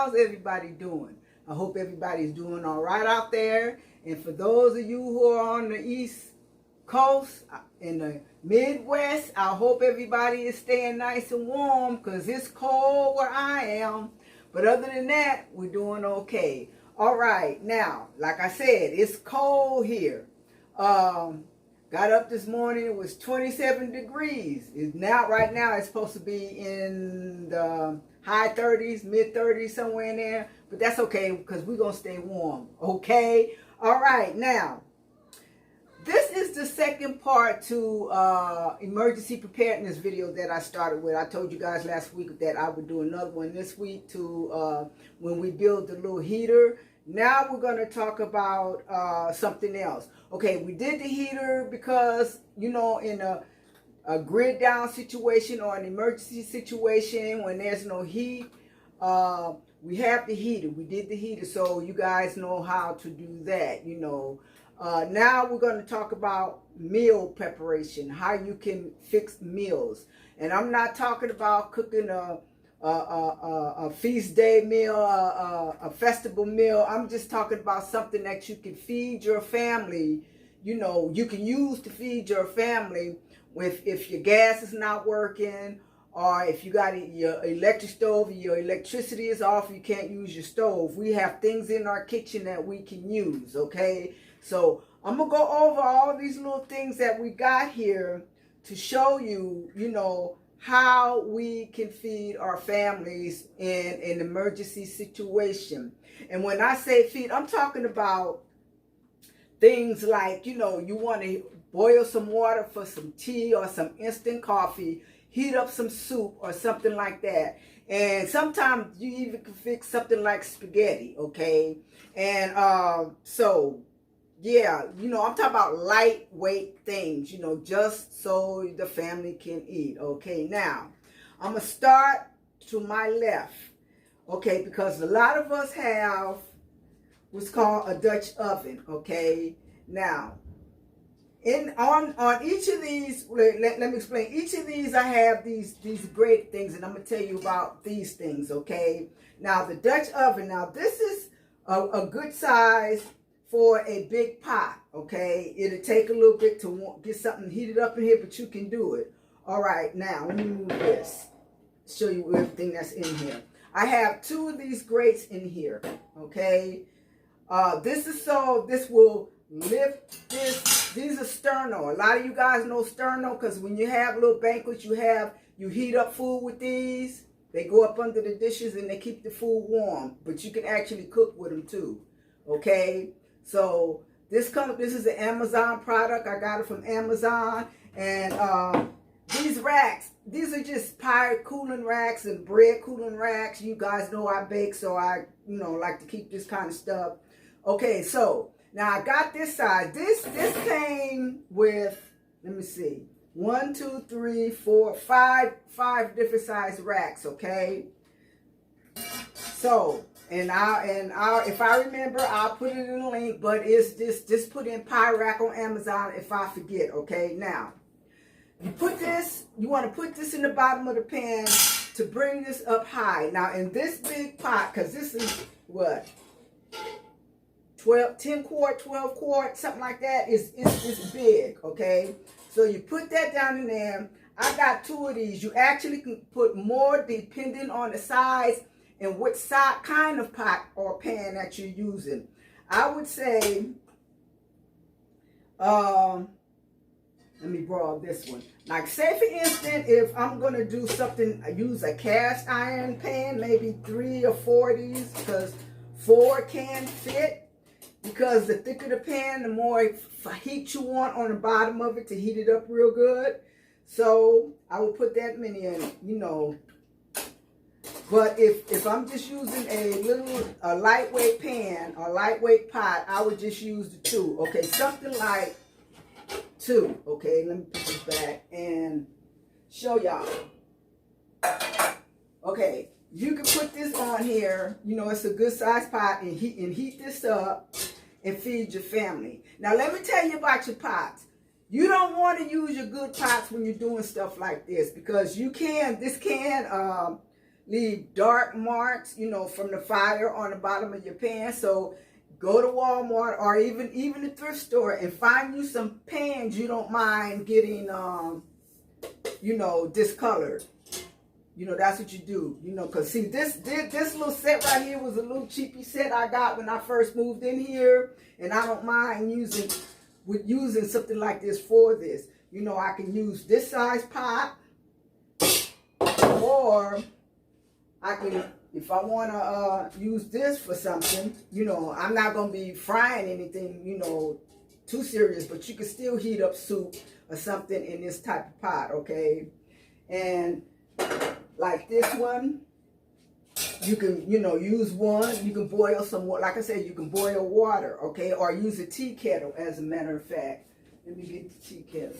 how's everybody doing? I hope everybody's doing all right out there. And for those of you who are on the East Coast, in the Midwest, I hope everybody is staying nice and warm because it's cold where I am. But other than that, we're doing okay. All right, now, like I said, it's cold here. Got up this morning, it was 27 degrees. Right now, it's supposed to be in the high 30s, mid 30s, somewhere in there. But that's okay because we're going to stay warm, okay? All right, now, this is the second part to emergency preparedness video that I started with. I told you guys last week that I would do another one this week to when we build the little heater. Now we're going to talk about something else. Okay, we did the heater because, you know, in a grid down situation or an emergency situation when there's no heat, we have the heater. We did the heater, so you guys know how to do that, you know. Now we're going to talk about meal preparation, how you can fix meals. And I'm not talking about cooking a feast day meal, a festival meal. I'm just talking about something that you can feed your family. You know, you can use to feed your family if your gas is not working, or if you got your electric stove, your electricity is off, you can't use your stove. We have things in our kitchen that we can use, okay? So I'm going to go over all these little things that we got here to show you, you know, how we can feed our families in an emergency situation. And when I say feed, I'm talking about things like, you know, you want to boil some water for some tea or some instant coffee, heat up some soup or something like that. And sometimes you even can fix something like spaghetti, okay? And so, yeah, you know, I'm talking about lightweight things, you know, just so the family can eat, okay? Now, I'm going to start to my left, okay, because a lot of us have what's called a Dutch oven, okay? Now, on each of these, let me explain. Each of these, I have these great things, and I'm going to tell you about these things, okay? Now, the Dutch oven, now this is a good size for a big pot, okay? It'll take a little bit to get something heated up in here, but you can do it. All right, now, let me move this. Show you everything that's in here. I have two of these grates in here, okay? This will lift this. These are sterno. A lot of you guys know sterno because when you have little banquets, you heat up food with these. They go up under the dishes and they keep the food warm, but you can actually cook with them too, okay? So this is an Amazon product. I got it from Amazon. And these racks, these are just pie cooling racks and bread cooling racks. You guys know I bake, so I, you know, like to keep this kind of stuff. Okay, so now I got this size. This came with, let me see, 1, 2, 3, 4, 5 different size racks, okay? So, and if I remember, I'll put it in the link, but it's just put in pie rack on Amazon if I forget, okay? Now, you want to put this in the bottom of the pan to bring this up high. Now, in this big pot, because this is what? 10 quart, 12 quart, something like that. It's big, okay? So you put that down in there. I got two of these. You actually can put more depending on the size and what kind of pot or pan that you're using. I would say, let me borrow this one. Like, say for instance, if I'm going to do something, I use a cast iron pan, maybe 3 or 4 of these, because 4 can fit. Because the thicker the pan, the more heat you want on the bottom of it to heat it up real good. So I will put that many in, you know. But if I'm just using a lightweight pan or lightweight pot, I would just use the 2. Okay, something like 2. Okay, let me put this back and show y'all. Okay, you can put this on here. You know, it's a good size pot and heat this up and feed your family. Now, let me tell you about your pots. You don't want to use your good pots when you're doing stuff like this because this can leave dark marks, you know, from the fire on the bottom of your pan. So go to Walmart or even the thrift store and find you some pans you don't mind getting, you know, discolored. You know, that's what you do. You know, because see, this little set right here was a little cheapy set I got when I first moved in here. And I don't mind using something like this for this. You know, I can use this size pot, or I can, if I want to use this for something, you know, I'm not going to be frying anything, you know, too serious, but you can still heat up soup or something in this type of pot, okay? And like this one, you can, you know, use one. You can boil some water. Like I said, you can boil water, okay? Or use a tea kettle, as a matter of fact. Let me get the tea kettle.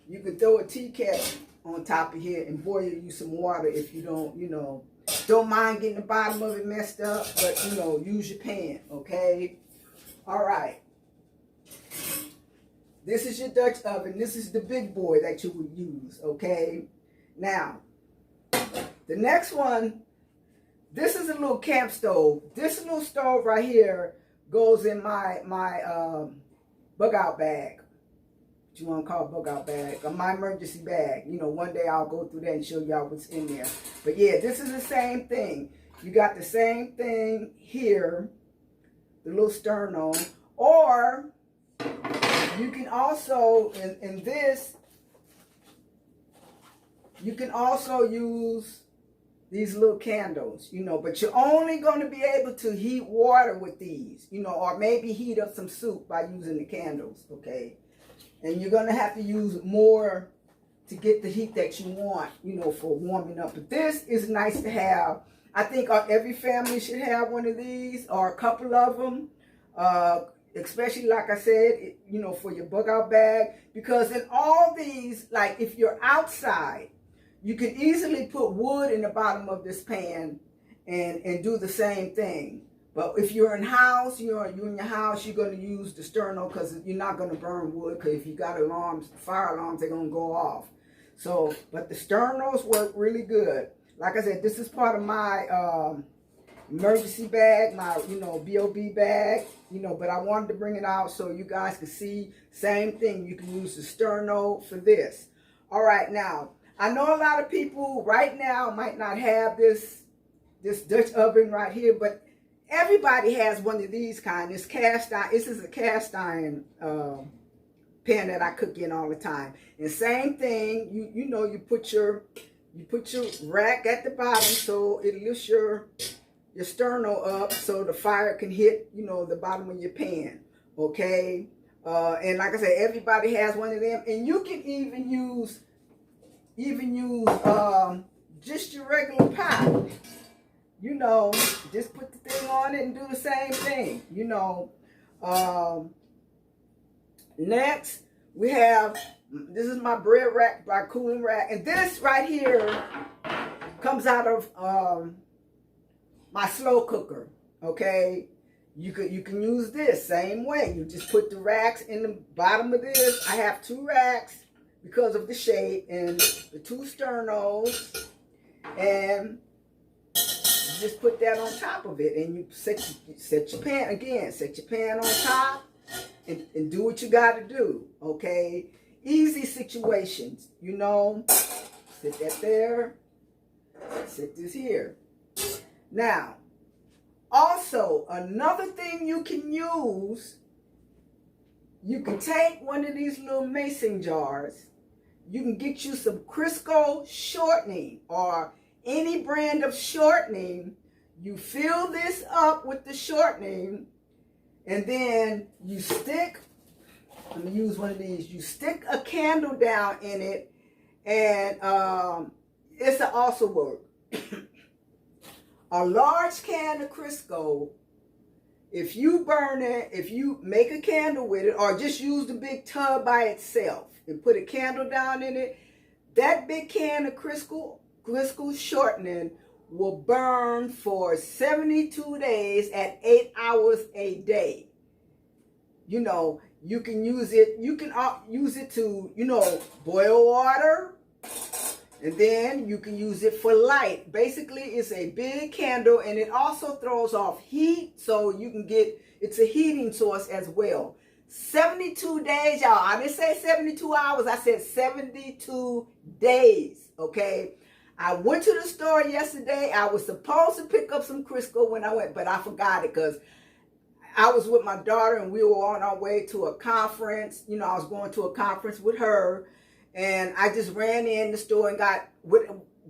You can throw a tea kettle on top of here and boil you some water if you don't, you know, don't mind getting the bottom of it messed up, but, you know, use your pan, okay? All right. This is your Dutch oven. This is the big boy that you would use, okay? Now, the next one, this is a little camp stove. This little stove right here goes in my bug out bag. What you want to call a bug out bag, or my emergency bag. You know, one day I'll go through that and show y'all what's in there. But yeah, this is the same thing. You got the same thing here, the little sterno, or you can also, in this, you can also use these little candles, you know, but you're only going to be able to heat water with these, you know, or maybe heat up some soup by using the candles, okay? And you're going to have to use more to get the heat that you want, you know, for warming up. But this is nice to have. I think every family should have one of these or a couple of them, especially, like I said, you know, for your bug out bag. Because in all these, like if you're outside, you can easily put wood in the bottom of this pan and do the same thing. But if you're in house, you're in your house, you're going to use the sterno because you're not going to burn wood. Because if you got alarms, fire alarms, they're going to go off. So, but the sternos work really good. Like I said, this is part of my emergency bag, my, you know, BOB bag, you know, but I wanted to bring it out so you guys can see. Same thing, you can use the sterno for this. All right, now, I know a lot of people right now might not have this Dutch oven right here, but everybody has one of these kind. It's cast iron. This is a cast iron pan that I cook in all the time. And same thing, you know, you put your rack at the bottom so it lifts your sterno up so the fire can hit, you know, the bottom of your pan, okay? And like I said, everybody has one of them. And you can even use just your regular pot. You know, just put the thing on it and do the same thing, you know. Next, we have, this is my bread rack, my cooling rack. And this right here comes out of my slow cooker, okay? You can use this same way. You just put the racks in the bottom of this. I have 2 racks because of the shape and the 2 sternos. And you just put that on top of it and you set your pan again. Set your pan on top and do what you got to do, okay? Easy situations, you know. Sit that there. Sit this here. Now, also, another thing you can use, you can take one of these little mason jars. You can get you some Crisco shortening or any brand of shortening. You fill this up with the shortening and then you stick, let me use one of these, you stick a candle down in it and it's also work. A large can of Crisco, if you burn it, if you make a candle with it, or just use the big tub by itself and put a candle down in it, that big can of Crisco shortening will burn for 72 days at 8 hours a day. You know, you can use it to, you know, boil water. And then you can use it for light. Basically, it's a big candle, and it also throws off heat, so you can get, it's a heating source as well. 72 days, y'all. I didn't say 72 hours. I said 72 days, okay? I went to the store yesterday. I was supposed to pick up some Crisco when I went, but I forgot it because I was with my daughter and we were on our way to a conference. You know, I was going to a conference with her, and I just ran in the store and got,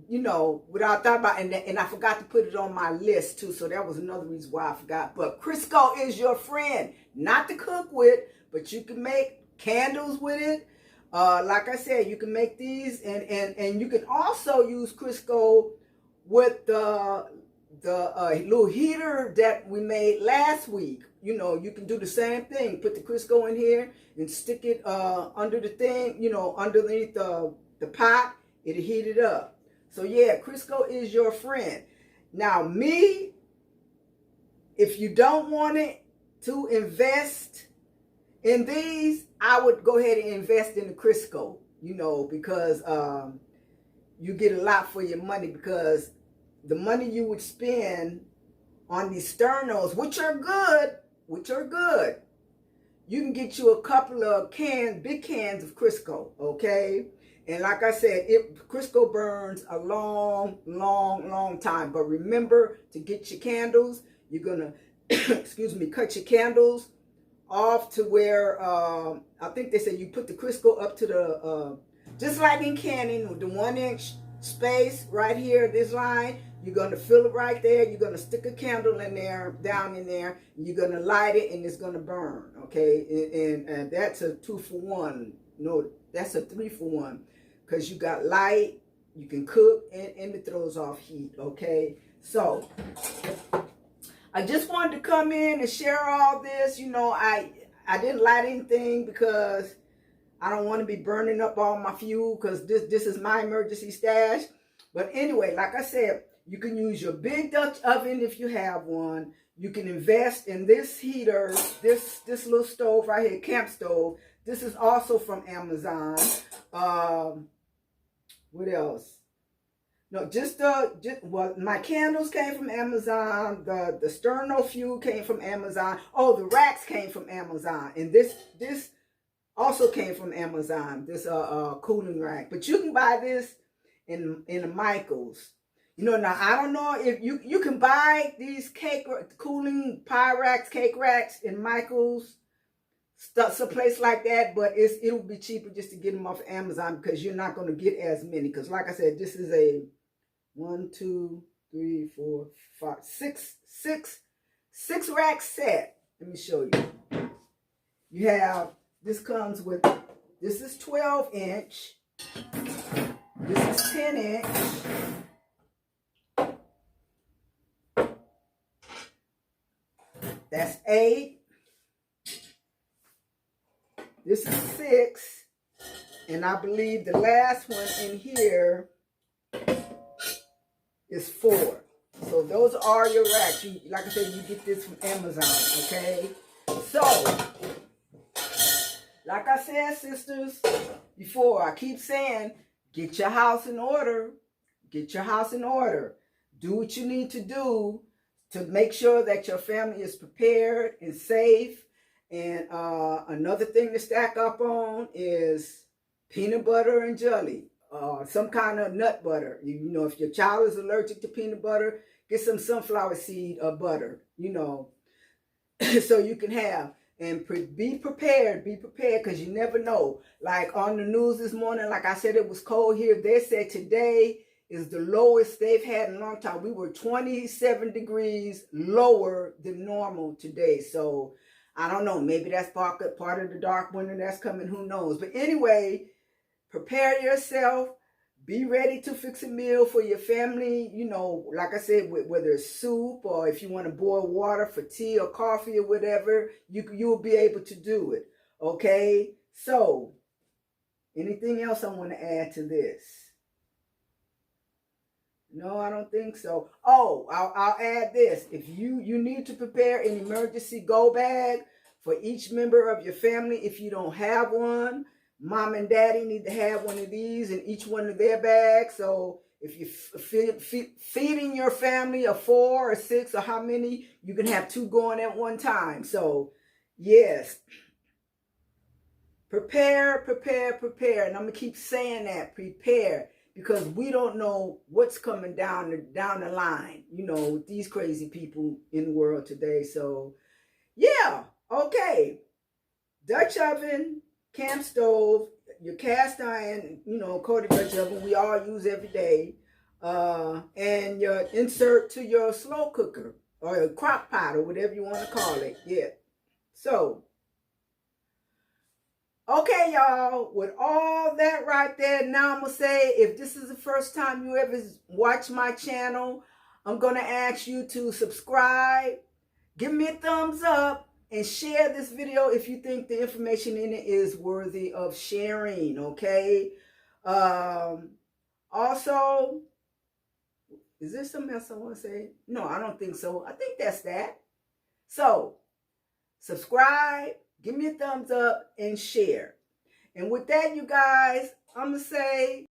you know, without thought about it, and I forgot to put it on my list too. So that was another reason why I forgot. But Crisco is your friend, not to cook with, but you can make candles with it. Like I said, you can make these, and you can also use Crisco with the little heater that we made last week. You know, you can do the same thing. Put the Crisco in here and stick it under the thing, you know, underneath the pot. It'll heat it up. So yeah, Crisco is your friend. Now me, if you don't want it to invest in these, I would go ahead and invest in the Crisco, you know, because you get a lot for your money, because the money you would spend on these sternos, which are good, you can get you a couple of big cans of Crisco, okay? And like I said, Crisco burns a long time. But remember to get your candles, you're gonna, excuse me, cut your candles off to where, I think they said you put the Crisco up to the, just like in canning, with the 1-inch space right here, this line, you're going to fill it right there. You're going to stick a candle in there, down in there, and you're going to light it, and it's going to burn, okay? And that's a 2-for-1. No, that's a 3-for-1, because you got light, you can cook, and it throws off heat, okay? So I just wanted to come in and share all this. You know, I didn't light anything because I don't want to be burning up all my fuel, because this is my emergency stash. But anyway, like I said, you can use your big Dutch oven if you have one. You can invest in this heater, this little stove right here, camp stove. This is also from Amazon. What else? No, well, my candles came from Amazon. The sterno fuel came from Amazon. Oh, the racks came from Amazon. And this also came from Amazon, this cooling rack. But you can buy this in the Michaels. You know, now I don't know if you can buy these cooling pie racks, cake racks in Michaels, someplace like that, but it'll be cheaper just to get them off Amazon, because you're not going to get as many. Because like I said, this is a 1, 2, 3, 4, 5, 6 rack set. Let me show you. You have, this comes with, this is 12-inch, this is 10-inch, that's 8, this is 6, and I believe the last one in here is 4. So those are your racks. Like I said, you get this from Amazon, okay? So, like I said, sisters, before, I keep saying, get your house in order. Get your house in order. Do what you need to do to make sure that your family is prepared and safe. And another thing to stack up on is peanut butter and jelly. Some kind of nut butter. You know, if your child is allergic to peanut butter, get some sunflower seed butter, you know, so you can have. And be prepared, because you never know. Like on the news this morning, like I said, it was cold here. They said today is the lowest they've had in a long time. We were 27 degrees lower than normal today. So I don't know. Maybe that's part of the dark winter that's coming. Who knows? But anyway, prepare yourself. Be ready to fix a meal for your family. You know, like I said, whether it's soup or if you want to boil water for tea or coffee or whatever, you'll be able to do it. Okay? So, anything else I want to add to this? No, I don't think so. Oh, I'll add this. If you need to prepare an emergency go bag for each member of your family, if you don't have one, Mom and daddy need to have one of these in each one of their bags. So if you're feeding your family of 4 or 6 or how many, you can have 2 going at one time. So yes, prepare, prepare, prepare. And I'm going to keep saying that, prepare, because we don't know what's coming down the line, you know, with these crazy people in the world today. So yeah, okay. Dutch oven, camp stove, your cast iron, you know, coated Dutch oven we all use every day, and your insert to your slow cooker or your crock pot or whatever you want to call it. Yeah. So, okay, y'all, with all that right there, now I'm going to say, if this is the first time you ever watch my channel, I'm going to ask you to subscribe, give me a thumbs up, and share this video if you think the information in it is worthy of sharing, okay? Also, is there something else I want to say? No, I don't think so. I think that's that. So, subscribe, give me a thumbs up, and share. And with that, you guys, I'm going to say